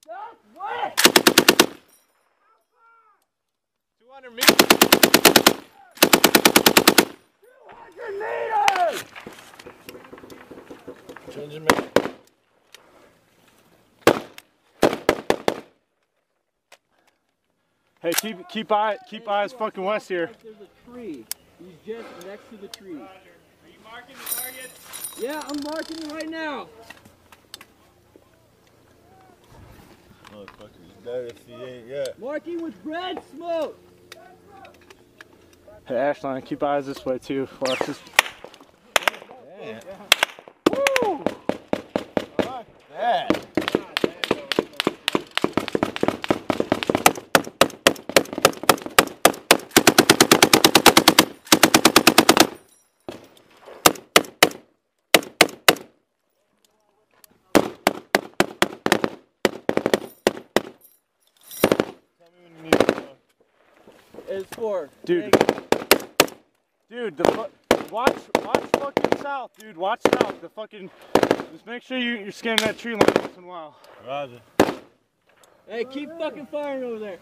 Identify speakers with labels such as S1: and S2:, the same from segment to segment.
S1: Southwest! 200 meters! 200 meters! Changing me. Hey, keep eyes fucking west here.
S2: There's a tree. He's just next to the tree.
S1: Roger. Are you marking the target?
S2: Yeah, I'm marking it right now.
S3: Motherfucker's dead if he ain't yet.
S2: Marking with red smoke.
S1: Hey, Ashline, keep eyes this way too. Watch this.
S3: Yeah.
S1: Woo!
S3: Fuck that.
S2: It's for
S1: dude, watch fucking south, dude. Watch south. The fucking, just make sure you're scanning that tree line once in a while.
S3: Roger.
S2: Hey, keep fucking firing over there.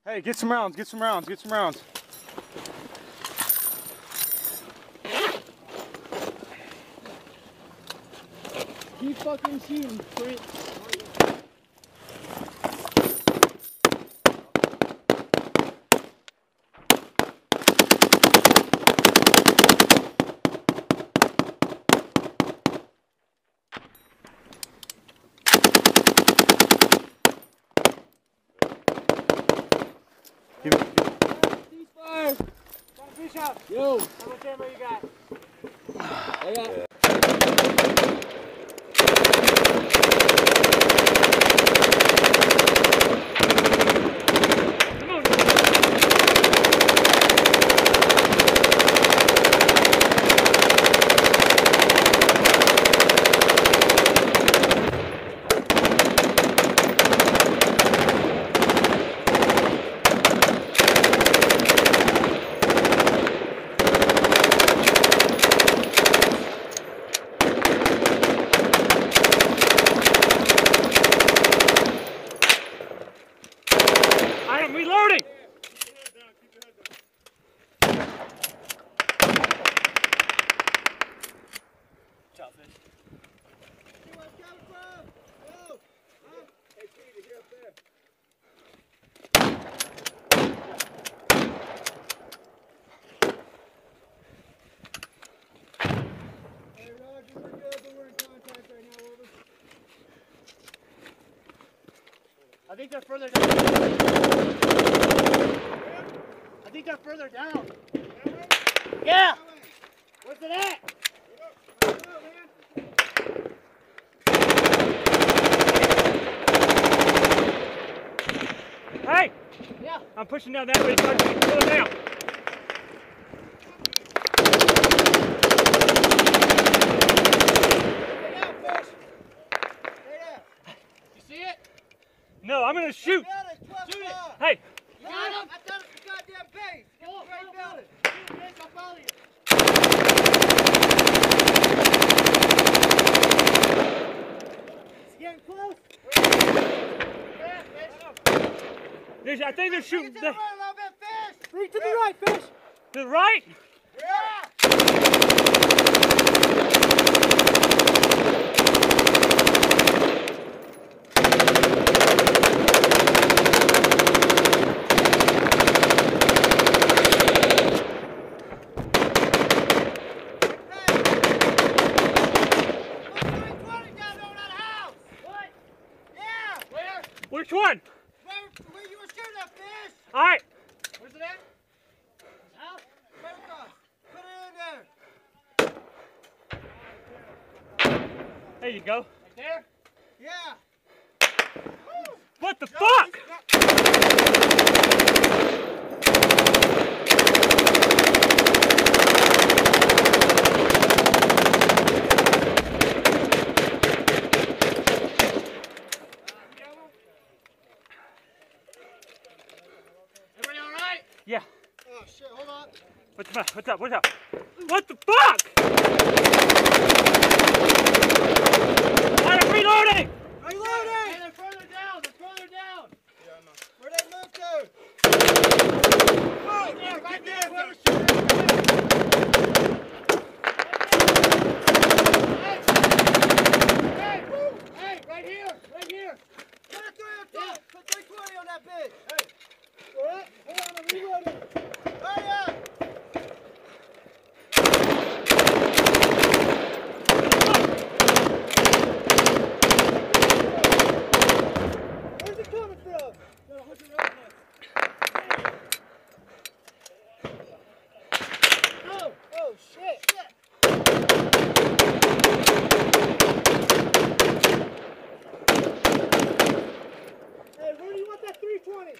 S1: Hey, get some rounds. Get some rounds. Get some rounds.
S2: Keep fucking shooting, Prince. Ceasefire!
S1: Bishop,
S2: Yo!
S1: how much ammo you got?
S2: I got.
S1: I'm reloading! I think they're further down. I think they're further down. Yeah! Where's it at? Hey!
S2: Yeah.
S1: I'm pushing down that way so I can pull it down. No, I'm gonna shoot.
S2: Shoot it.
S1: Hey.
S2: You got him? I thought it was the goddamn base. Get the right building. Shoot, I'll follow you. It's getting close.
S1: I think they're shooting.
S2: To the right a little bit, fish.
S1: To the right, fish. To the right?
S2: Yeah.
S1: Which one?
S2: Where you were shooting at, fish?
S1: All right.
S2: Where's it at? House? Right across. Put it in there.
S1: There you go.
S2: Right there? Yeah.
S1: What the fuck?
S2: Everybody all right?
S1: Yeah. What's the matter? What's up? What's up? What the fuck? I'm reloading!
S2: Reloading! Hey, they're further down! They're further down!
S3: Yeah, I know.
S2: Where'd they move to?
S3: Oh,
S2: Yeah, right there! Hey, right here! Right here! Put a 302! Yeah. Put 320 on that bitch! Hey! What? Hold on, I'm reloading! Hurry up! Where's it coming from? No, what's it right now? Oh! Oh, shit! Hey, where do you want that 320?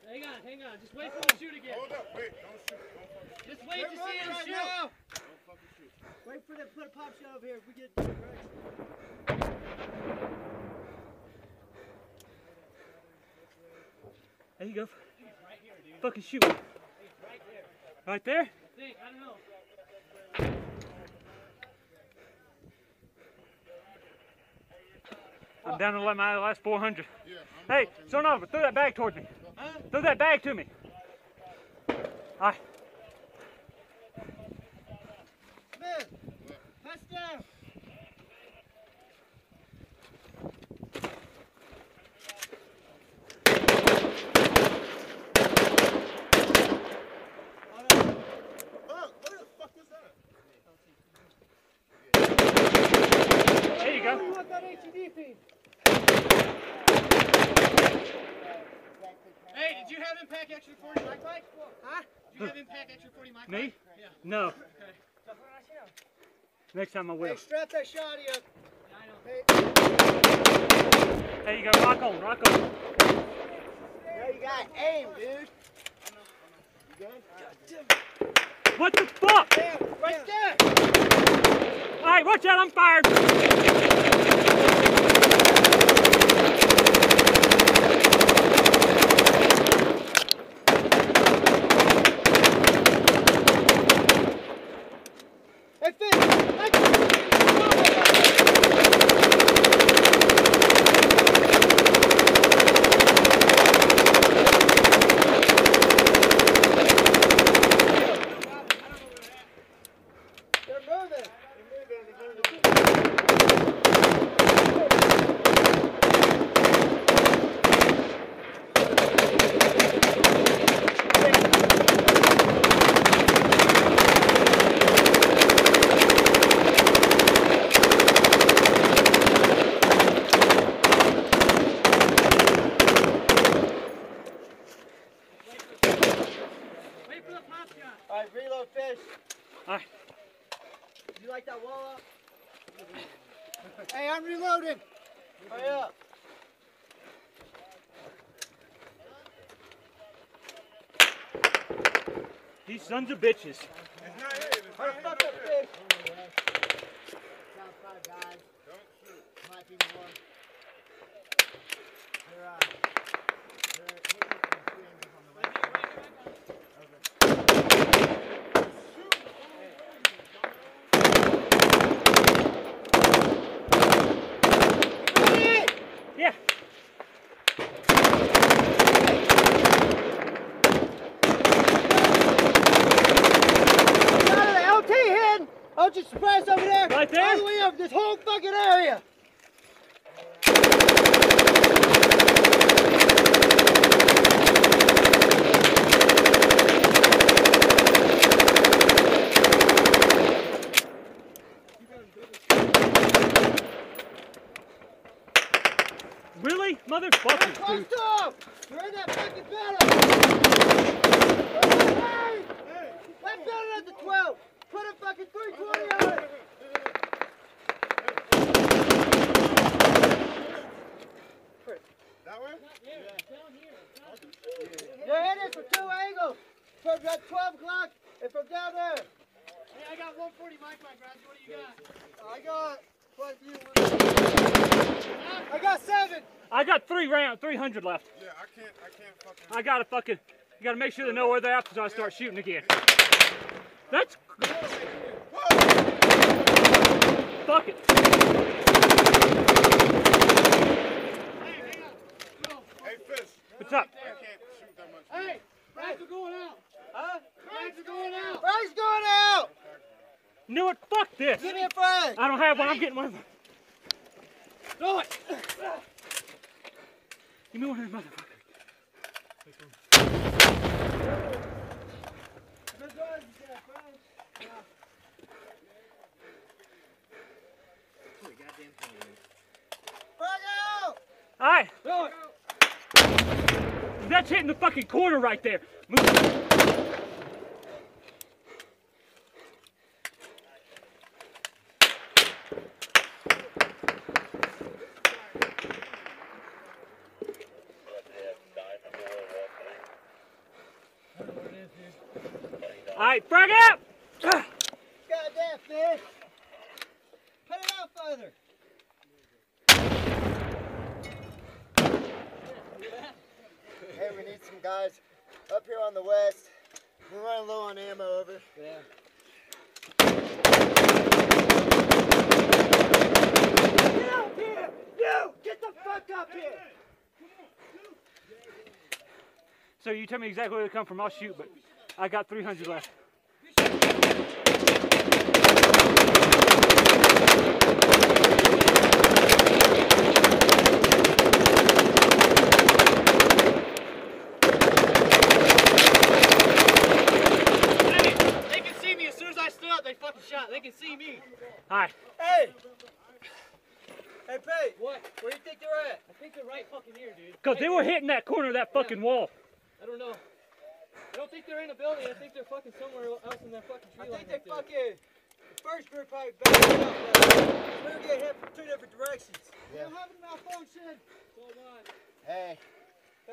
S4: Hang on. Just wait for him to shoot again.
S3: Hold up, wait, don't shoot. Don't fucking shoot.
S4: Just wait to see him shoot.
S2: Now.
S3: Don't fucking shoot.
S2: Wait for them to put a pop shot over here if we get direction.
S1: There you go. Right here, dude. Fucking shoot. Right there. Right there?
S4: I don't know.
S1: I'm down to my last 400.
S3: Yeah,
S1: Hey, son of a, throw that bag towards me.
S4: Huh?
S1: Throw that bag to me. All right.
S2: Smith, pass down.
S3: Fuck, what the fuck was that?
S1: There you
S2: Where do
S1: go.
S2: you want that HED piece?
S4: Hey, did you have Impact Extra 40 mic pipe?
S2: Huh?
S4: Did you have Impact Extra 40 mic pipe?
S1: Me?
S4: Yeah.
S1: No.
S4: Okay.
S1: Next time I will.
S2: Hey, strap that shotty up.
S4: Yeah, I know.
S2: Hey,
S1: There you go. Rock on. Rock on.
S2: now you got aim, dude. You good?
S1: What the fuck?
S2: Damn, right there.
S1: All right, watch out. I'm fired.
S2: Hey, Finn. They're moving.
S4: Wait for the pop shot.
S2: All right, reload fish.
S1: All right.
S2: You like that wall up? Hey, I'm reloading. Hurry up.
S1: These sons of bitches.
S3: It's not here. It's
S2: Hurry
S3: not
S2: fuck
S3: here.
S2: up, fish.
S3: Don't shoot.
S2: Might be more. They're hitting it from three angles on the right. Ready?
S1: Yeah.
S2: Out of the LT hidden. I'll just press over there.
S1: Right there?
S2: All the way up this whole fucking area.
S1: Really? Motherfuckers,
S2: Close
S1: dude.
S2: to him. You're in that fucking battle. Hey! That building at the 12. Put a fucking 320 on it.
S3: That way?
S2: You're hitting it from two angles. From that 12 o'clock and from down there.
S4: Hey, I got 140 mic pipe, Brad. What do you got?
S2: I got quite a few. I got 7.
S1: I got 300 left.
S3: Yeah, I can't fucking.
S1: I gotta fucking, you gotta make sure they know where they're at before I start shooting again. That's... Fuck it.
S3: Hey, Fish.
S1: What's up?
S3: I can't shoot that much.
S4: Hey, frags are going out.
S2: Huh?
S4: Frags are going out.
S2: Frag's going out!
S1: You know what? Fuck this.
S2: Give me a frag!
S1: I don't have one. I'm getting one.
S4: Throw it.
S1: Give me one of them motherfuckers.
S2: Frag out!
S1: Alright.
S4: Throw it.
S1: That's hitting the fucking corner right there. Move. Alright, frag out!
S2: Goddamn fish! Put it out further! Hey, we need some guys up here on the west. We're running low on ammo over. Yeah. Get up here! You! Get the fuck up here!
S1: So you tell me exactly where they come from, I'll shoot, but I got 300 left.
S4: They can see me as soon as I stood up. They fucking shot. They can see me.
S1: Alright.
S2: Hey! Hey, Pete!
S4: What?
S2: Where do you think they're at?
S4: I think they're right fucking here, dude.
S1: Because they were hitting that corner of that fucking wall.
S4: I don't know. I don't think they're in a building. I think they're fucking somewhere else in that fucking tree
S2: I
S4: line.
S2: think they
S4: right
S2: fucking,
S4: there.
S2: the first group probably backed up. We were getting hit from two different directions. Yeah.
S4: They're having a malfunction. So on.
S2: Hey,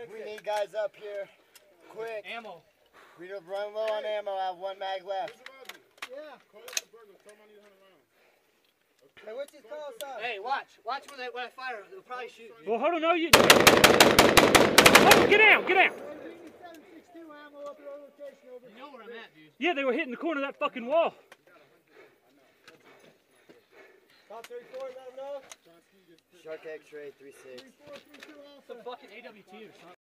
S2: we need guys up here, quick.
S4: Ammo.
S2: We just run low on ammo. I have one mag left.
S4: Yeah.
S3: Call up the burglar. Tell him I need 100 rounds.
S2: Hey, what's his call sign?
S4: Hey, watch. Watch when I fire. They'll probably shoot me.
S1: Well, hold on, no, you... Oh, get down, get down!
S4: You know where I'm at, dude.
S1: Yeah, they were hitting the corner of that fucking wall.
S2: Top 34, let them know. Shark X-ray 36.
S4: It's a fucking AWT or something.